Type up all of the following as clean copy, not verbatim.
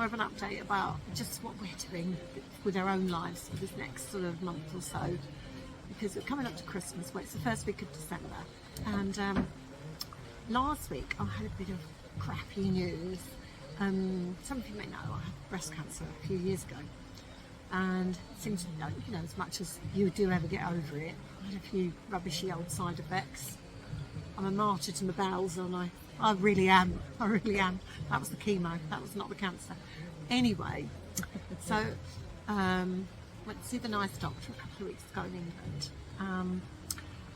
more of an update about just what we're doing with our own lives for this next sort of month or so, because we're coming up to Christmas, where it's the first week of December, and last week I had a bit of crappy news. Some of you may know I had breast cancer a few years ago, and it seems, you know, as much as you do ever get over it, I had a few rubbishy old side effects. I'm a martyr to my bowels, aren't I? I really am. I really am. That was the chemo. That was not the cancer. Anyway, so went to see the nice doctor a couple of weeks ago in England,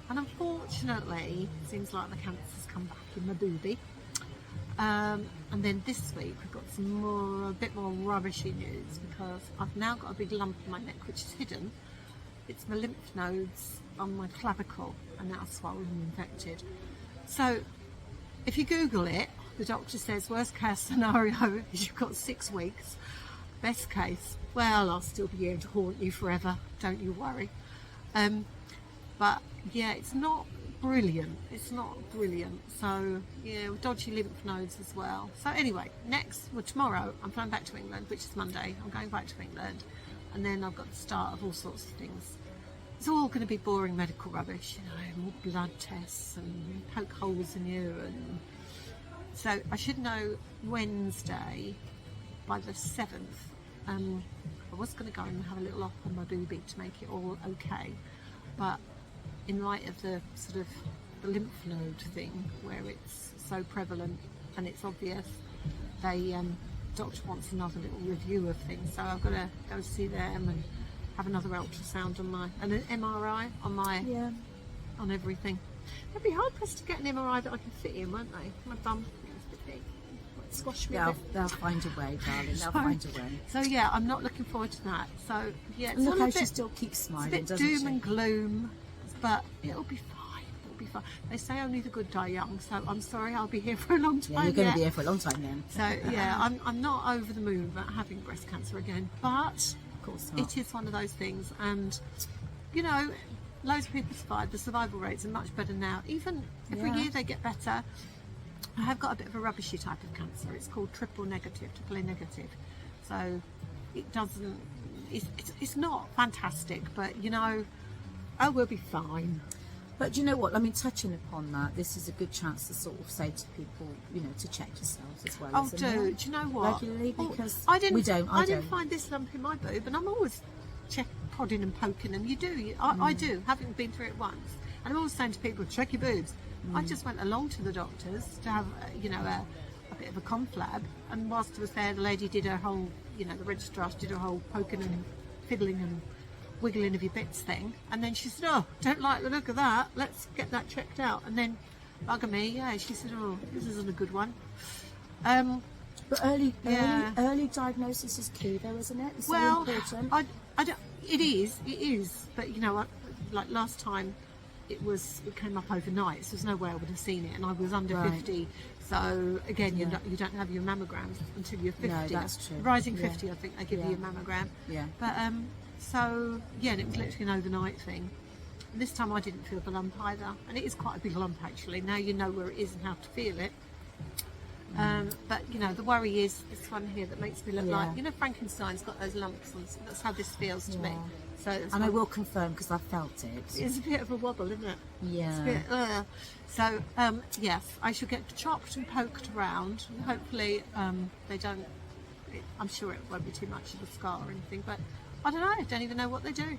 and unfortunately, it seems like the cancer's come back in my boobie. And then this week we've got a bit more rubbishy news, because I've now got a big lump in my neck which is hidden. It's my lymph nodes on my clavicle, and now swollen and infected. So if you Google it, the doctor says worst case scenario is you've got 6 weeks. Best case, well, I'll still be here to haunt you forever, don't you worry. But yeah, it's not brilliant. It's not brilliant. So yeah, dodgy lymph nodes as well. So anyway, tomorrow I'm flying back to England, which is Monday. I'm going back to England, and then I've got the start of all sorts of things. It's all going to be boring medical rubbish, you know, more blood tests and poke holes in you, and so I should know Wednesday by the 7th. I was going to go and have a little op on my boobie to make it all okay, but in light of the sort of the lymph node thing, where it's so prevalent and it's obvious, doctor wants another little review of things, so I've got to go see them and have another ultrasound and an MRI on everything. They'd be hard pressed to get an MRI that I can fit in, won't they? My bum is a bit big. Squash me a bit. They'll find a way, darling. They'll find a way. So yeah, I'm not looking forward to that. So yeah, it's look all how a she bit, still keeps smiling, it's a bit doesn't doom she? and gloom, but it'll be fine. It'll be fine. They say only the good die young, so I'm sorry, I'll be here for a long time. Yeah, you're going to be here for a long time then. So yeah, I'm not over the moon about having breast cancer again, but Of course not. it is one of those things, and you know, loads of people survive. The survival rates are much better now. Even every year they get better. I have got a bit of a rubbishy type of cancer. It's called triple A negative. So it doesn't. It's not fantastic, but you know, we'll be fine. But do you know what? I mean, touching upon that, this is a good chance to sort of say to people, you know, to check yourselves as well. Oh, isn't do it? you know what? Regularly, because I didn't don't. find this lump in my boob, and I'm always prodding and poking, and you do. I do, having been through it once. And I'm always saying to people, check your boobs. I just went along to the doctors to have, you know, a bit of a conflab, and whilst I was there, the lady did her whole, you know, the registrar did her whole poking and fiddling and wiggling of your bits thing, and then she said, oh, don't like the look of that, let's get that checked out. And then bugger me, she said, oh, this isn't a good one. But early diagnosis is key, though, isn't it? It's so important. I don't, it is, but you know, like last time it came up overnight, so there's no way I would have seen it, and I was under 50, so again, you don't have your mammograms until you're 50. No, that's true. Rising 50, I think they give you a mammogram. Yeah. But so yeah, and it was literally an overnight thing. And this time I didn't feel the lump either, and it is quite a big lump actually. Now you know where it is and how to feel it. But you know, the worry is this one here that makes me look like, you know, Frankenstein's got those lumps, and that's how this feels to me. So and I will confirm, because I felt it. It's a bit of a wobble, isn't it? Yeah. It's a bit, so yes, I shall get chopped and poked around. Hopefully they don't. I'm sure it won't be too much of a scar or anything, but I don't know. I don't even know what they do.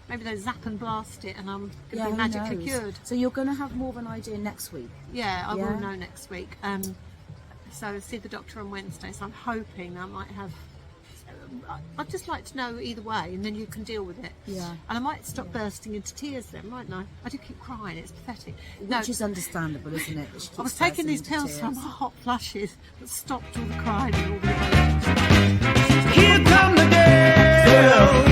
Maybe they zap and blast it, and I'm going to be magically cured. So you're going to have more of an idea next week. Yeah, I will know next week. So I'll see the doctor on Wednesday, so I'm hoping I might have. I'd just like to know either way, and then you can deal with it. Yeah. And I might stop bursting into tears then, mightn't I? I do keep crying, it's pathetic. Which is understandable, isn't it? I was taking these pills from hot flushes that stopped all the crying and all the Here come the girls.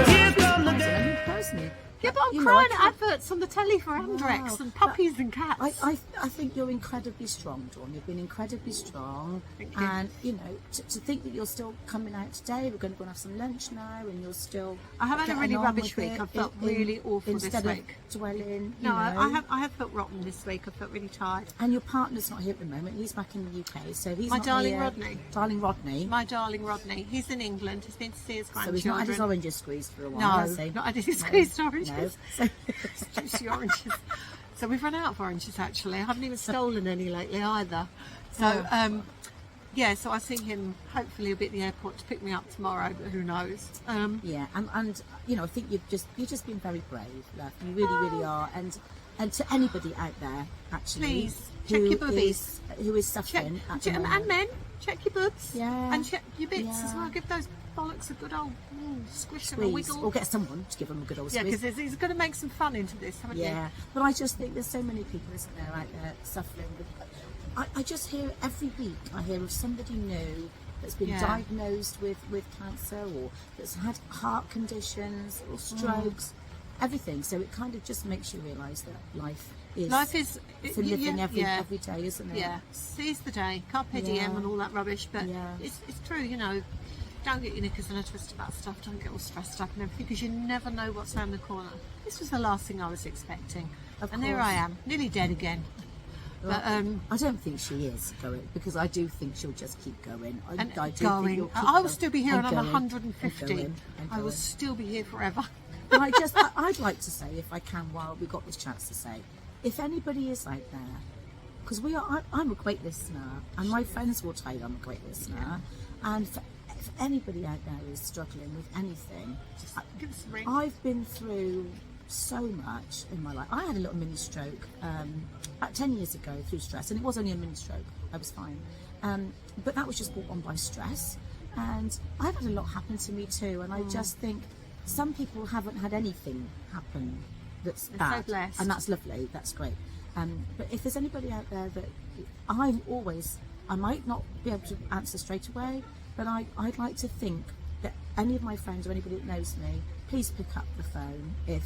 Here come the girls. Personally. Yeah, but I'm You know, crying I at can't- adverts adverts on the telly for Andrex Wow. and puppies and cats. I think you're incredibly strong, Dawn. You've been incredibly strong. Thank you. And, you know, to think that you're still coming out today, we're going to go and have some lunch now, and you're still. I have had a getting really on rubbish with week. it I felt really awful this instead week. of dwelling. No, you know. I have felt rotten this week. I felt really tired. And your partner's not here at the moment. He's back in the UK, so he's My not darling here. Rodney. Darling Rodney. My darling Rodney, he's in England. He's been to see his So grandchildren. he's not had his oranges squeezed for a while, has he? No, not had his squeezed oranges. No. So, Juicy oranges. So we've run out of oranges actually. I haven't even stolen any lately either. So yeah, so I see him hopefully he'll be at the airport to pick me up tomorrow, but who knows? yeah, and you know, I think you've just been very brave, love. You really are. And to anybody out there, actually, Please, check your boobies. who is Check, suffering at the and moment. men, check your boobs. Yeah. And check your bits as Yeah. well. Give those bollocks a good old squish and a Squeeze, wiggle. or get someone to give them a good old Yeah, squeeze. because he's going to make some fun into this, haven't you? Yeah, but I just think there's so many people, isn't there, out there suffering with. I just hear every week. I hear of somebody new that's been Yeah. diagnosed with cancer, or that's had heart conditions or strokes, everything. So it kind of just makes you realise that life is it's a living every day, isn't it? Yeah, seize the day, carpe diem, Yeah. and all that rubbish. But Yeah. it's true, you know. Don't get your knickers in a twist about stuff. Don't get all stressed up and everything, because you never know what's around the corner. This was the last thing I was expecting, Of and there course. I am, nearly dead again. But I don't think she is going, because I do think she'll just keep going. and I do think going, you'll keep I will going still be here, and I'm going, 150. and going, and I will going. still be here forever. But I'd like to say, if I can, while we got this chance to say, if anybody is out there, because I'm a great listener, and my friends will tell you I'm a great listener, and if anybody out there is struggling with anything, Give us a ring. I've been through so much in my life. I had a little mini stroke about 10 years ago through stress, and it was only a mini stroke. I was fine, but that was just brought on by stress. And I've had a lot happen to me too, and I just think some people haven't had anything happen that's They're so bad, blessed. and that's lovely. That's great. But if there's anybody out there that I might not be able to answer straight away, but I'd like to think that any of my friends or anybody that knows me, please pick up the phone if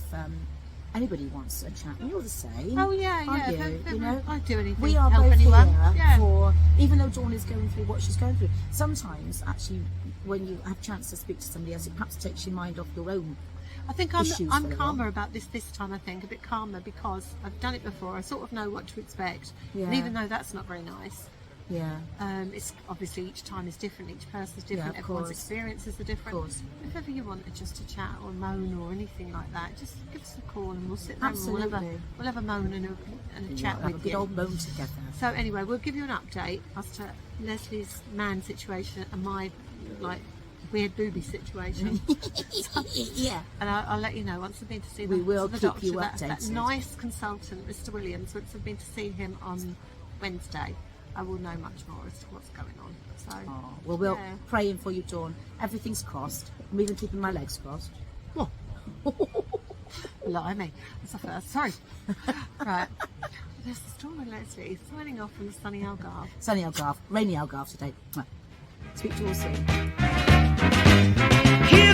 anybody wants a chat. And you're the same. Oh, yeah, aren't yeah. you? If You know, I'd do anything we to are help both anyone. here Yeah. for, even though Dawn is going through what she's going through. Sometimes, actually, when you have a chance to speak to somebody else, it perhaps takes your mind off your own. I think issues for I'm a calmer while. about this time. I think a bit calmer because I've done it before. I sort of know what to expect, and Yeah. even though that's not very nice, Yeah. it's obviously each time is different. Each person's different. of Everyone's course. experiences are different. Of course. If ever you wanted just to chat or moan or anything like that, just give us a call and we'll sit there and Absolutely. we'll have a moan and a chat Have a with good you. old moan together. So anyway, we'll give you an update as to Leslie's man situation and my weird booby situation. Yeah. And I'll let you know once I've been to see We will the keep doctor. you That updated. nice consultant, Mr. Williams. Once I've been to see him on Wednesday, I will know much more as to what's going on. So, Oh, well, we're yeah. praying for you, Dawn. Everything's crossed. I'm even keeping my legs crossed. Oh. Blimey, that's a first. Sorry. Right. This is Dawn and Leslie signing off from the sunny Algarve. Sunny Algarve, rainy Algarve today. Speak to you all soon. Here